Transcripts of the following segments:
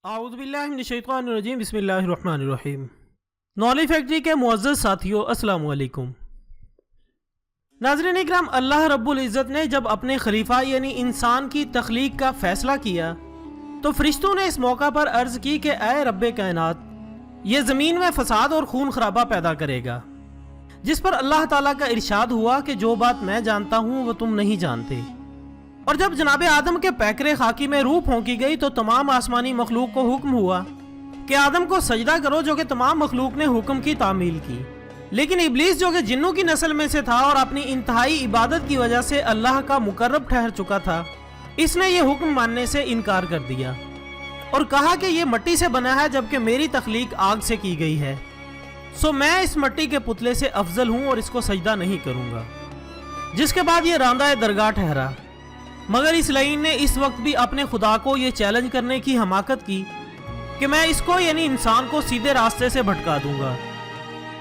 اعوذ باللہ من الشیطان الرجیم، بسم اللہ الرحمن الرحیم۔ نولی فیکٹری کے معزز ساتھیوں، السلام علیکم۔ ناظرین اکرام، اللہ رب العزت نے جب اپنے خلیفہ یعنی انسان کی تخلیق کا فیصلہ کیا تو فرشتوں نے اس موقع پر عرض کی کہ اے رب کائنات، یہ زمین میں فساد اور خون خرابہ پیدا کرے گا، جس پر اللہ تعالیٰ کا ارشاد ہوا کہ جو بات میں جانتا ہوں وہ تم نہیں جانتے۔ اور جب جناب آدم کے پیکرے خاکی میں روح پھونکی گئی تو تمام آسمانی مخلوق کو حکم ہوا کہ آدم کو سجدہ کرو، جو کہ تمام مخلوق نے حکم کی تعمیل کی۔ لیکن ابلیس جو کہ جنوں کی نسل میں سے تھا اور اپنی انتہائی عبادت کی وجہ سے اللہ کا مقرب ٹھہر چکا تھا، اس نے یہ حکم ماننے سے انکار کر دیا اور کہا کہ یہ مٹی سے بنا ہے جبکہ میری تخلیق آگ سے کی گئی ہے، سو میں اس مٹی کے پتلے سے افضل ہوں اور اس کو سجدہ نہیں کروں گا۔ جس کے بعد یہ راندہ درگاہ ٹھہرا، مگر اس لعین نے اس وقت بھی اپنے خدا کو یہ چیلنج کرنے کی حماقت کی کہ میں اس کو یعنی انسان کو سیدھے راستے سے بھٹکا دوں گا۔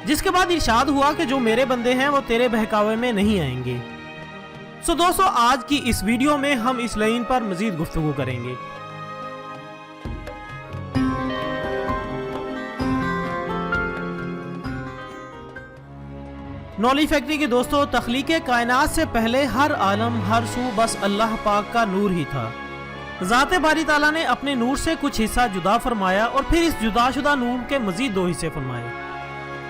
جس کے بعد ارشاد ہوا کہ جو میرے بندے ہیں وہ تیرے بہکاوے میں نہیں آئیں گے۔ سو دوستو، آج کی اس ویڈیو میں ہم اس لعین پر مزید گفتگو کریں گے۔ نولی فیکٹری کے دوستو، تخلیق کائنات سے پہلے ہر عالم ہر سو بس اللہ پاک کا نور ہی تھا۔ ذات باری تعالیٰ نے اپنے نور سے کچھ حصہ جدا فرمایا اور پھر اس جدا شدہ نور کے مزید دو حصے فرمائے۔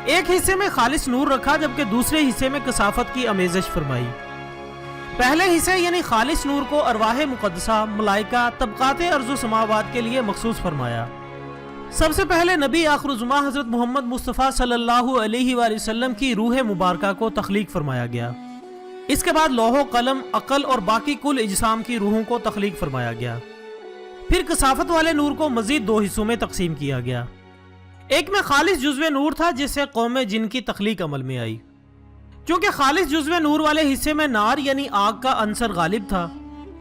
ایک حصے میں خالص نور رکھا جبکہ دوسرے حصے میں کثافت کی آمیزش فرمائی۔ پہلے حصے یعنی خالص نور کو ارواح مقدسہ، ملائکہ، طبقات ارض و سماوات کے لیے مخصوص فرمایا۔ سب سے پہلے نبی آخر الزماں حضرت محمد مصطفیٰ صلی اللہ علیہ وآلہ وسلم کی روح مبارکہ کو تخلیق فرمایا گیا۔ اس کے بعد لوح و قلم، عقل اور باقی کل اجسام کی روحوں کو تخلیق فرمایا گیا۔ پھر کثافت والے نور کو مزید دو حصوں میں تقسیم کیا گیا۔ ایک میں خالص جزو نور تھا جس سے قوم جن کی تخلیق عمل میں آئی۔ چونکہ خالص جزو نور والے حصے میں نار یعنی آگ کا عنصر غالب تھا،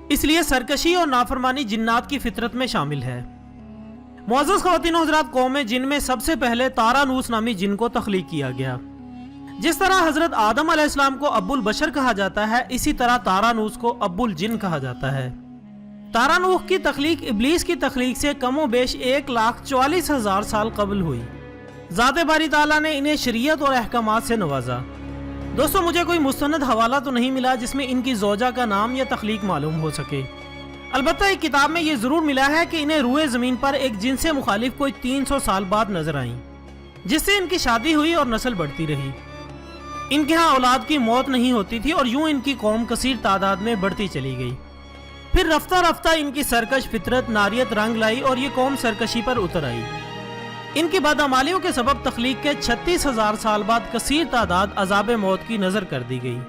اس لیے سرکشی اور نافرمانی جنات کی فطرت میں شامل ہے۔ معزز خواتین و حضرات، قوم جن میں سب سے پہلے تارانوس نامی جن کو تخلیق کیا گیا۔ جس طرح حضرت آدم علیہ السلام کو ابو البشر کہا جاتا ہے، اسی طرح تارانوس کو ابو الجن کہا جاتا ہے۔ تارانوس کی تخلیق ابلیس کی تخلیق سے کم و بیش 1,44,000 سال قبل ہوئی۔ ذات باری تعالیٰ نے انہیں شریعت اور احکامات سے نوازا۔ دوستو، مجھے کوئی مستند حوالہ تو نہیں ملا جس میں ان کی زوجہ کا نام یا تخلیق معلوم ہو سکے۔ البتہ ایک کتاب میں یہ ضرور ملا ہے کہ انہیں روئے زمین پر ایک جن سے مخالف کوئی 300 سال بعد نظر آئیں، جس سے ان کی شادی ہوئی اور نسل بڑھتی رہی۔ ان کے ہاں اولاد کی موت نہیں ہوتی تھی اور یوں ان کی قوم کثیر تعداد میں بڑھتی چلی گئی۔ پھر رفتہ رفتہ ان کی سرکش فطرت ناریت رنگ لائی اور یہ قوم سرکشی پر اتر آئی۔ ان کی بدعمالیوں کے سبب تخلیق کے 36,000 سال بعد کثیر تعداد عذاب موت کی نظر کر دی گئی۔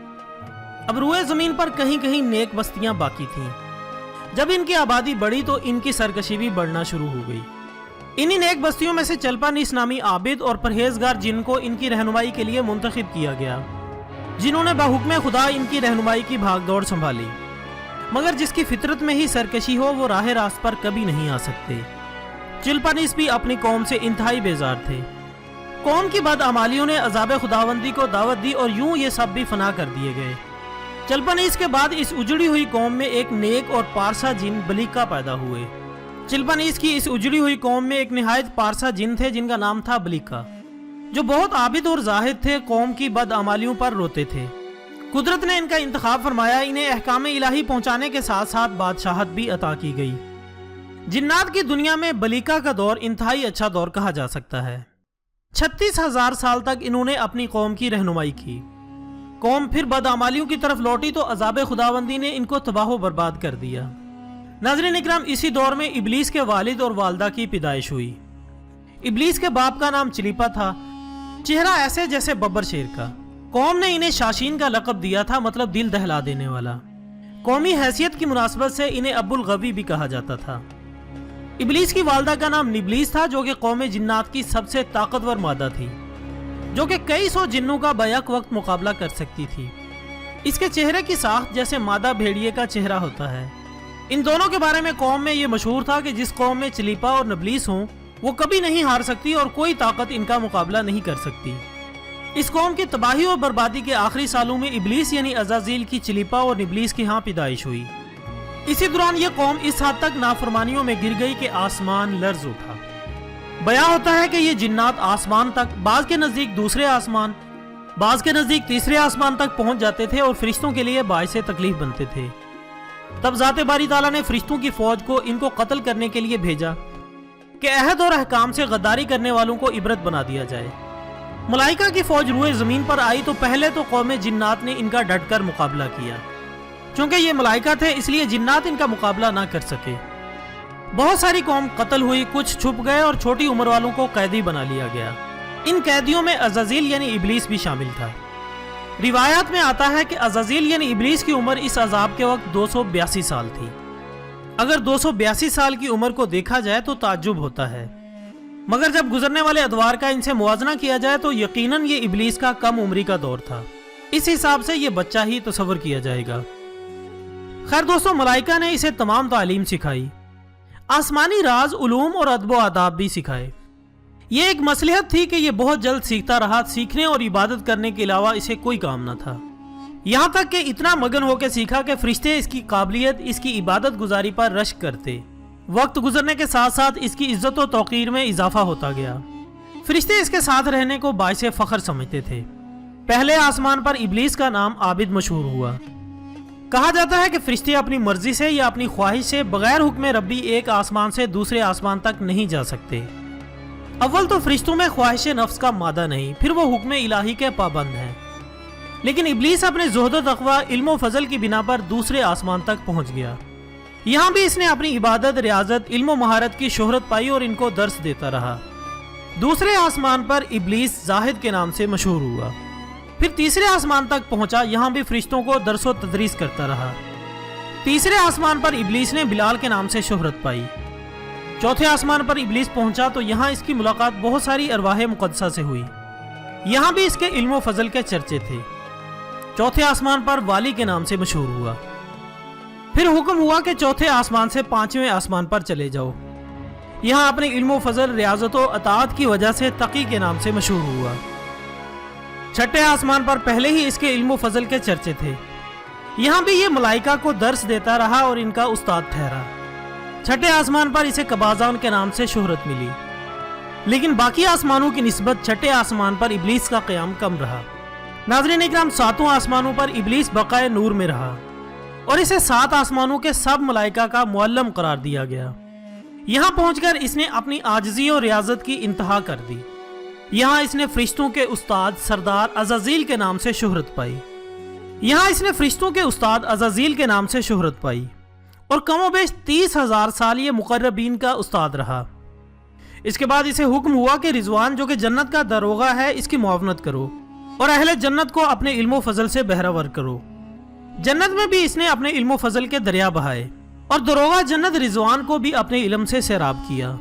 اب روئے زمین پر کہیں کہیں نیک بستیاں باقی تھیں۔ جب ان کی آبادی بڑھی تو ان کی سرکشی بھی بڑھنا شروع ہو گئی۔ انہی نیک بستیوں میں سے چلپانیس نامی عابد اور پرہیزگار جن کو ان کی رہنمائی کے لیے منتخب کیا گیا، جنہوں نے بحکم خدا ان کی رہنمائی کی بھاگ دوڑ سنبھالی۔ مگر جس کی فطرت میں ہی سرکشی ہو وہ راہ راست پر کبھی نہیں آ سکتے۔ چلپانیس بھی اپنی قوم سے انتہائی بیزار تھے۔ قوم کی بدعمالیوں نے عذاب خداوندی کو دعوت دی اور یوں یہ سب بھی فنا کر دیے گئے۔ چلپانیس کے بعد اس اجڑی ہوئی قوم میں ایک نیک اور پارسا جن بلیکا پیدا ہوئے۔ چلپانیس کی اس اجڑی ہوئی قوم میں ایک نہایت پارسا جن تھے جن کا نام تھا بلیکا، جو بہت عابد اور زاہد تھے، قوم کی بدعمالیوں پر روتے تھے۔ قدرت نے ان کا انتخاب فرمایا، انہیں احکام الہی پہنچانے کے ساتھ ساتھ بادشاہت بھی عطا کی گئی۔ جنات کی دنیا میں بلیکا کا دور انتہائی اچھا دور کہا جا سکتا ہے۔ 36,000 سال تک انہوں نے اپنی قوم کی رہنمائی کی۔ قوم پھر بدعمالیوں کی طرف لوٹی تو عذاب خداوندی نے ان کو تباہ و برباد کر دیا۔ ناظرین اکرام، اسی دور میں ابلیس کے والد اور والدہ کی پیدائش ہوئی۔ ابلیس کے باپ کا نام چلیپا تھا، چہرہ ایسے جیسے ببر شیر کا۔ قوم نے انہیں شاشین کا لقب دیا تھا، مطلب دل دہلا دینے والا۔ قومی حیثیت کی مناسبت سے انہیں ابو الغوی بھی کہا جاتا تھا۔ ابلیس کی والدہ کا نام نبلیس تھا، جو کہ قوم جنات کی سب سے طاقتور مادہ تھی، جو کہ کئی سو جنوں کا بیک وقت مقابلہ کر سکتی تھی۔ اس کے چہرے کی ساخت جیسے مادہ بھیڑیے کا چہرہ ہوتا ہے۔ ان دونوں کے بارے میں قوم میں یہ مشہور تھا کہ جس قوم میں چلیپا اور نبلیس ہوں وہ کبھی نہیں ہار سکتی اور کوئی طاقت ان کا مقابلہ نہیں کر سکتی۔ اس قوم کی تباہی اور بربادی کے آخری سالوں میں ابلیس یعنی عزازیل کی چلیپا اور نبلیس کی ہاں پیدائش ہوئی۔ اسی دوران یہ قوم اس حد تک نافرمانیوں میں گر گئی کہ آسمان لرز اٹھا۔ بیان ہوتا ہے کہ یہ جنات آسمان تک، بعض کے نزدیک دوسرے آسمان، بعض کے نزدیک تیسرے آسمان تک پہنچ جاتے تھے اور فرشتوں کے لیے باعث تکلیف بنتے تھے۔ تب ذات باری تعالیٰ نے فرشتوں کی فوج کو ان کو قتل کرنے کے لیے بھیجا کہ عہد اور احکام سے غداری کرنے والوں کو عبرت بنا دیا جائے۔ ملائکہ کی فوج روئے زمین پر آئی تو پہلے تو قوم جنات نے ان کا ڈٹ کر مقابلہ کیا۔ چونکہ یہ ملائکہ تھے اس لیے جنات ان کا مقابلہ نہ کر سکے۔ بہت ساری قوم قتل ہوئی، کچھ چھپ گئے اور چھوٹی عمر والوں کو قیدی بنا لیا گیا۔ ان قیدیوں میں عزازیل یعنی ابلیس بھی شامل تھا۔ روایات میں آتا ہے کہ عزازیل یعنی ابلیس کی عمر اس عذاب کے وقت 282 سال تھی۔ اگر 282 سال کی عمر کو دیکھا جائے تو تعجب ہوتا ہے، مگر جب گزرنے والے ادوار کا ان سے موازنہ کیا جائے تو یقیناً یہ ابلیس کا کم عمری کا دور تھا۔ اس حساب سے یہ بچہ ہی تصور کیا جائے گا۔ خیر دوستو، ملائکہ نے اسے تمام تعلیم سکھائی، آسمانی راز، علوم اور ادب و آداب بھی سکھائے۔ یہ ایک مصلحت تھی کہ یہ بہت جلد سیکھتا رہا، سیکھنے اور عبادت کرنے کے علاوہ اسے کوئی کام نہ تھا۔ یہاں تک کہ اتنا مگن ہو کے سیکھا کہ فرشتے اس کی قابلیت، اس کی عبادت گزاری پر رشک کرتے۔ وقت گزرنے کے ساتھ ساتھ اس کی عزت و توقیر میں اضافہ ہوتا گیا۔ فرشتے اس کے ساتھ رہنے کو باعث فخر سمجھتے تھے۔ پہلے آسمان پر ابلیس کا نام عابد مشہور ہوا۔ کہا جاتا ہے کہ فرشتے اپنی مرضی سے یا اپنی خواہش سے بغیر حکم ربی ایک آسمان سے دوسرے آسمان تک نہیں جا سکتے۔ اول تو فرشتوں میں خواہش نفس کا مادہ نہیں، پھر وہ حکم الہی کے پابند ہیں۔ لیکن ابلیس اپنے زہد و تقوی، علم و فضل کی بنا پر دوسرے آسمان تک پہنچ گیا۔ یہاں بھی اس نے اپنی عبادت، ریاضت، علم و مہارت کی شہرت پائی اور ان کو درس دیتا رہا۔ دوسرے آسمان پر ابلیس زاہد کے نام سے مشہور ہوا۔ پھر تیسرے آسمان تک پہنچا، یہاں بھی فرشتوں کو درس و تدریس کرتا رہا۔ تیسرے آسمان پر ابلیس نے بلال کے نام سے شہرت پائی۔ چوتھے آسمان پر ابلیس پہنچا تو یہاں اس کی ملاقات بہت ساری ارواح مقدسہ سے ہوئی۔ یہاں بھی اس کے علم و فضل کے چرچے تھے۔ چوتھے آسمان پر والی کے نام سے مشہور ہوا۔ پھر حکم ہوا کہ چوتھے آسمان سے پانچویں آسمان پر چلے جاؤ۔ یہاں اپنے علم و فضل، ریاضت و اطاعت کی وجہ سے تقی کے نام سے مشہور ہوا۔ چھٹے آسمان پر پہلے ہی اس کے علم و فضل کے چرچے تھے۔ یہاں بھی یہ ملائکہ کو درس دیتا رہا اور ان کا استاد ٹھہرا۔ چھٹے آسمان پر اسے قبازان کے نام سے شہرت ملی۔ لیکن باقی آسمانوں کی نسبت چھٹے آسمان پر ابلیس کا قیام کم رہا۔ ناظرین اکرام، ساتوں آسمانوں پر ابلیس بقائے نور میں رہا اور اسے 7 آسمانوں کے سب ملائکہ کا معلم قرار دیا گیا۔ یہاں پہنچ کر اس نے اپنی عاجزی اور ریاضت کی انتہا کر دی۔ یہاں اس نے فرشتوں کے استاد سردار عزازیل کے نام سے شہرت پائی۔ اور کم و بیش 30,000 سال یہ مقربین کا استاد رہا۔ اس کے بعد اسے حکم ہوا کہ رضوان جو کہ جنت کا داروغہ ہے، اس کی معاونت کرو اور اہل جنت کو اپنے علم و فضل سے بہرہور کرو۔ جنت میں بھی اس نے اپنے علم و فضل کے دریا بہائے اور داروغہ جنت رضوان کو بھی اپنے علم سے سیراب کیا۔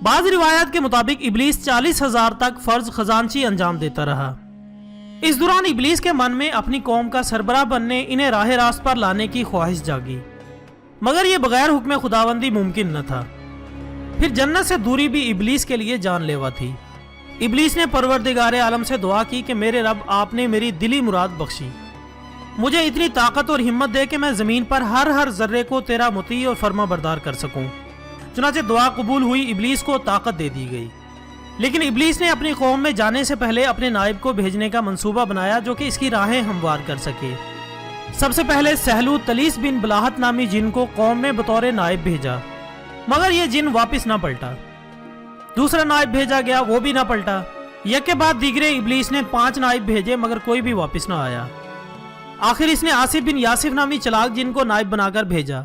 بعض روایات کے مطابق ابلیس 40,000 تک فرض خزانچی انجام دیتا رہا۔ اس دوران ابلیس کے من میں اپنی قوم کا سربراہ بننے، انہیں راہ راست پر لانے کی خواہش جاگی، مگر یہ بغیر حکم خداوندی ممکن نہ تھا۔ پھر جنت سے دوری بھی ابلیس کے لیے جان لیوا تھی۔ ابلیس نے پروردگار عالم سے دعا کی کہ میرے رب، آپ نے میری دلی مراد بخشی، مجھے اتنی طاقت اور ہمت دے کہ میں زمین پر ہر ذرے کو تیرا مطیع اور فرما بردار کر سکوں۔ چنانچہ دعا قبول ہوئی، ابلیس کو طاقت دے دی گئی۔ لیکن ابلیس نے اپنی قوم میں جانے سے پہلے اپنے نائب کو بھیجنے کا منصوبہ بنایا جو کہ اس کی راہیں ہموار کر سکے۔ سب سے پہلے سہلو تلیس بن بلاہت نامی جن کو قوم میں بطور نائب بھیجا، مگر یہ جن واپس نہ پلٹا۔ دوسرا نائب بھیجا گیا، وہ بھی نہ پلٹا۔ یک کے بعد دیگرے ابلیس نے 5 نائب بھیجے، مگر کوئی بھی واپس نہ آیا۔ آخر اس نے آصف بن یاسف نامی چلاک جن کو نائب بنا کر بھیجا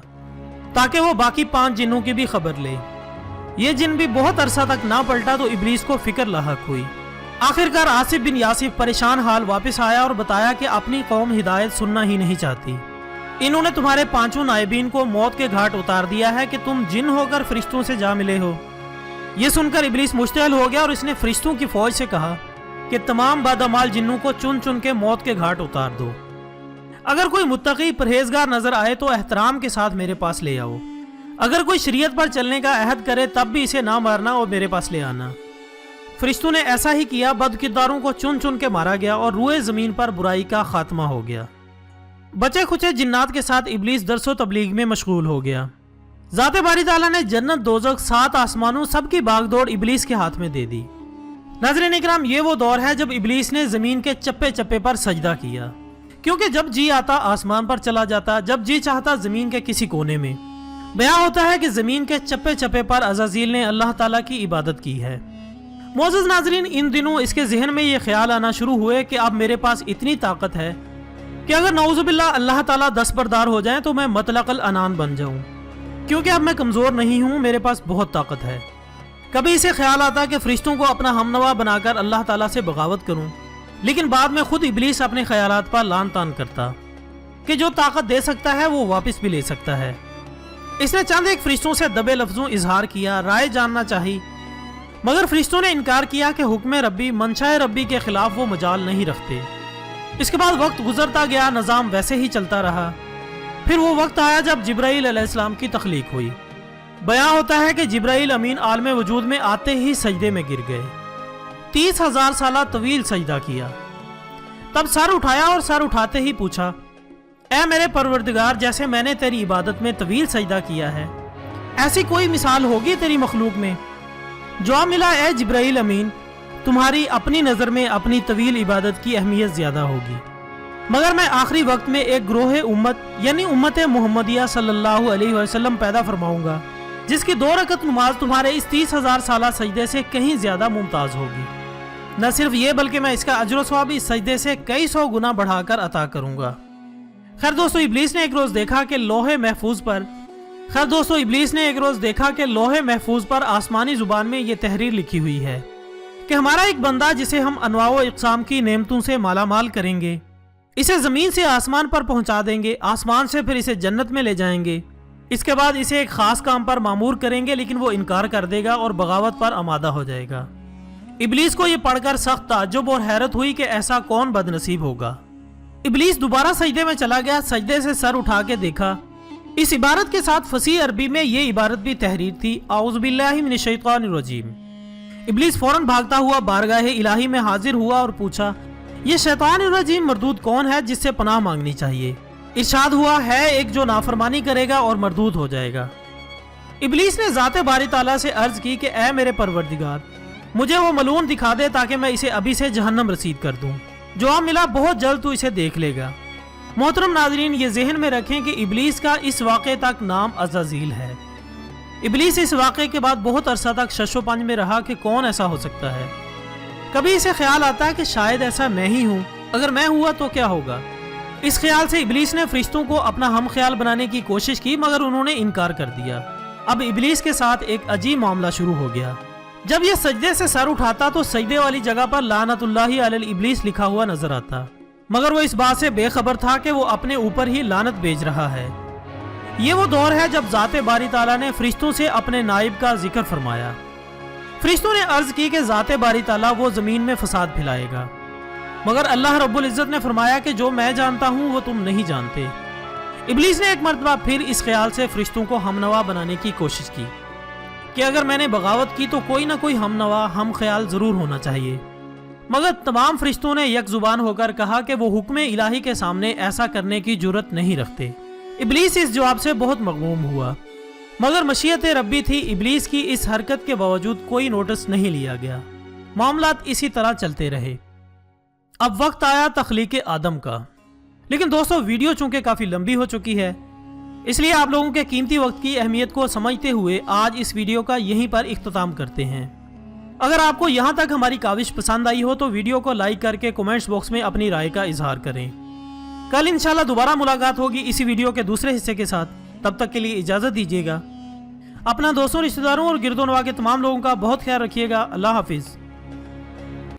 تاکہ وہ باقی 5 جنوں کی بھی خبر لے۔ یہ جن بھی بہت عرصہ تک نہ پلٹا تو ابلیس کو فکر لاحق ہوئی۔ آخرکار آصف بن یاسف پریشان حال واپس آیا اور بتایا کہ اپنی قوم ہدایت سننا ہی نہیں چاہتی۔ انہوں نے تمہارے 5 نائبین کو موت کے گھاٹ اتار دیا ہے کہ تم جن ہو کر فرشتوں سے جا ملے ہو۔ یہ سن کر ابلیس مشتعل ہو گیا اور اس نے فرشتوں کی فوج سے کہا کہ تمام بادامال جنوں کو چن چن کے موت کے گھاٹ اتار دو۔ اگر کوئی متقی پرہیزگار نظر آئے تو احترام کے ساتھ میرے پاس لے آؤ۔ اگر کوئی شریعت پر چلنے کا عہد کرے تب بھی اسے نہ مارنا اور میرے پاس لے آنا۔ فرشتوں نے ایسا ہی کیا، بد کرداروں کو چن چن کے مارا گیا اور روئے زمین پر برائی کا خاتمہ ہو گیا۔ بچے کھچے جنات کے ساتھ ابلیس درس و تبلیغ میں مشغول ہو گیا۔ ذات باری تعالیٰ نے جنت، دوزخ، 7 آسمانوں سب کی باغ دوڑ ابلیس کے ہاتھ میں دے دی۔ ناظرین اکرام، یہ وہ دور ہے جب ابلیس نے زمین کے چپے چپے پر سجدہ کیا، کیونکہ جب جی آتا آسمان پر چلا جاتا، جب جی چاہتا زمین کے کسی کونے میں۔ بیان ہوتا ہے کہ زمین کے چپے چپے پر عزازیل نے اللہ تعالیٰ کی عبادت کی ہے۔ معزز ناظرین، ان دنوں اس کے ذہن میں یہ خیال آنا شروع ہوئے کہ اب میرے پاس اتنی طاقت ہے کہ اگر نعوذ باللہ اللہ تعالیٰ دستبردار ہو جائیں تو میں مطلق العنان بن جاؤں، کیونکہ اب میں کمزور نہیں ہوں، میرے پاس بہت طاقت ہے۔ کبھی اسے خیال آتا کہ فرشتوں کو اپنا ہمنوا بنا کر اللہ تعالیٰ سے بغاوت کروں، لیکن بعد میں خود ابلیس اپنے خیالات پر لان تان کرتا کہ جو طاقت دے سکتا ہے وہ واپس بھی لے سکتا ہے۔ اس نے چند ایک فرشتوں سے دبے لفظوں اظہار کیا، رائے جاننا چاہی، مگر فرشتوں نے انکار کیا کہ حکم ربی، منشاء ربی کے خلاف وہ مجال نہیں رکھتے۔ اس کے بعد وقت گزرتا گیا، نظام ویسے ہی چلتا رہا۔ پھر وہ وقت آیا جب جبرائیل علیہ السلام کی تخلیق ہوئی۔ بیان ہوتا ہے کہ جبرائیل امین عالم وجود میں آتے ہی سجدے میں گر گئے، 30,000 سالہ طویل سجدہ کیا، تب سر اٹھایا اور سر اٹھاتے ہی پوچھا، اے میرے پروردگار، جیسے میں نے تیری عبادت میں طویل سجدہ کیا ہے، ایسی کوئی مثال ہوگی تیری مخلوق میں؟ جواب ملا، اے جبرائیل امین، تمہاری اپنی نظر میں اپنی طویل عبادت کی اہمیت زیادہ ہوگی، مگر میں آخری وقت میں ایک گروہ امت یعنی امت محمدیہ صلی اللہ علیہ وسلم پیدا فرماؤں گا، جس کی 2 رکعت نماز تمہارے اس 30,000 سالہ سجدے سے کہیں زیادہ ممتاز ہوگی۔ نہ صرف یہ بلکہ میں اس کا اجر و ثواب اس سجدے سے کئی 100 گنا بڑھا کر عطا کروں گا۔ خیر دوستو، ابلیس نے ایک روز دیکھا کہ لوح محفوظ پر آسمانی زبان میں یہ تحریر لکھی ہوئی ہے کہ ہمارا ایک بندہ جسے ہم انواع و اقسام کی نعمتوں سے مالا مال کریں گے، اسے زمین سے آسمان پر پہنچا دیں گے، آسمان سے پھر اسے جنت میں لے جائیں گے، اس کے بعد اسے ایک خاص کام پر مامور کریں گے، لیکن وہ انکار کر دے گا اور بغاوت پر آمادہ ہو جائے گا۔ ابلیس کو یہ پڑھ کر سخت تعجب اور حیرت ہوئی کہ ایسا کون بد نصیب ہوگا۔ ابلیس دوبارہ سجدے میں چلا گیا، سجدے سے سر اٹھا کے دیکھا، اس عبارت کے ساتھ فصیح عربی میں یہ عبارت بھی تحریر تھی، اعوذ باللہ من الشیطان الرجیم۔ ابلیس فوراً بھاگتا ہوا بارگاہ الہی میں حاضر ہوا اور پوچھا، یہ شیطان الرجیم مردود کون ہے جس سے پناہ مانگنی چاہیے؟ ارشاد ہوا، ہے ایک جو نافرمانی کرے گا اور مردود ہو جائے گا۔ ابلیس نے ذات باری تعالیٰ سے عرض کی کہ اے میرے پروردگار، مجھے وہ ملعون دکھا دے تاکہ میں اسے ابھی سے جہنم رسید کر دوں۔ جواب ملا، بہت جلد تو اسے دیکھ لے گا۔ محترم ناظرین، یہ ذہن میں رکھیں کہ ابلیس کا اس واقعے تک نام عزازیل ہے۔ ابلیس اس واقعے کے بعد بہت عرصہ تک شش و پنج میں رہا کہ کون ایسا ہو سکتا ہے۔ کبھی اسے خیال آتا ہے کہ شاید ایسا میں ہی ہوں، اگر میں ہوا تو کیا ہوگا۔ اس خیال سے ابلیس نے فرشتوں کو اپنا ہم خیال بنانے کی کوشش کی، مگر انہوں نے انکار کر دیا۔ اب ابلیس کے ساتھ ایک عجیب معاملہ شروع ہو گیا۔ جب یہ سجدے سے سر اٹھاتا تو سجدے والی جگہ پر لعنت اللہ علی الابلیس لکھا ہوا نظر آتا، مگر وہ اس بات سے بے خبر تھا کہ وہ اپنے اوپر ہی لعنت بھیج رہا ہے۔ یہ وہ دور ہے جب ذات باری تعالیٰ نے فرشتوں سے اپنے نائب کا ذکر فرمایا۔ فرشتوں نے عرض کی کہ ذات باری تعالیٰ وہ زمین میں فساد پھیلائے گا، مگر اللہ رب العزت نے فرمایا کہ جو میں جانتا ہوں وہ تم نہیں جانتے۔ ابلیس نے ایک مرتبہ پھر اس خیال سے فرشتوں کو ہمنوا بنانے کی کوشش کی کہ اگر میں نے بغاوت کی تو کوئی نہ کوئی ہمنوا ہم خیال ضرور ہونا چاہیے، مگر تمام فرشتوں نے یک زبان ہو کر کہا کہ وہ حکم الہی کے سامنے ایسا کرنے کی جرت نہیں رکھتے۔ ابلیس اس جواب سے بہت مغموم ہوا، مگر مشیت ربی تھی، ابلیس کی اس حرکت کے باوجود کوئی نوٹس نہیں لیا گیا۔ معاملات اسی طرح چلتے رہے۔ اب وقت آیا تخلیق آدم کا، لیکن دوستو ویڈیو چونکہ کافی لمبی ہو چکی ہے، اس لیے آپ لوگوں کے قیمتی وقت کی اہمیت کو سمجھتے ہوئے آج اس ویڈیو کا یہیں پر اختتام کرتے ہیں۔ اگر آپ کو یہاں تک ہماری کاوش پسند آئی ہو تو ویڈیو کو لائک کر کے کومنٹس باکس میں اپنی رائے کا اظہار کریں۔ کل انشاءاللہ دوبارہ ملاقات ہوگی اسی ویڈیو کے دوسرے حصے کے ساتھ، تب تک کے لیے اجازت دیجیے گا۔ اپنا دوستوں، رشتہ داروں اور گرد و نواح کے تمام لوگوں کا بہت خیال رکھیے گا۔ اللہ حافظ۔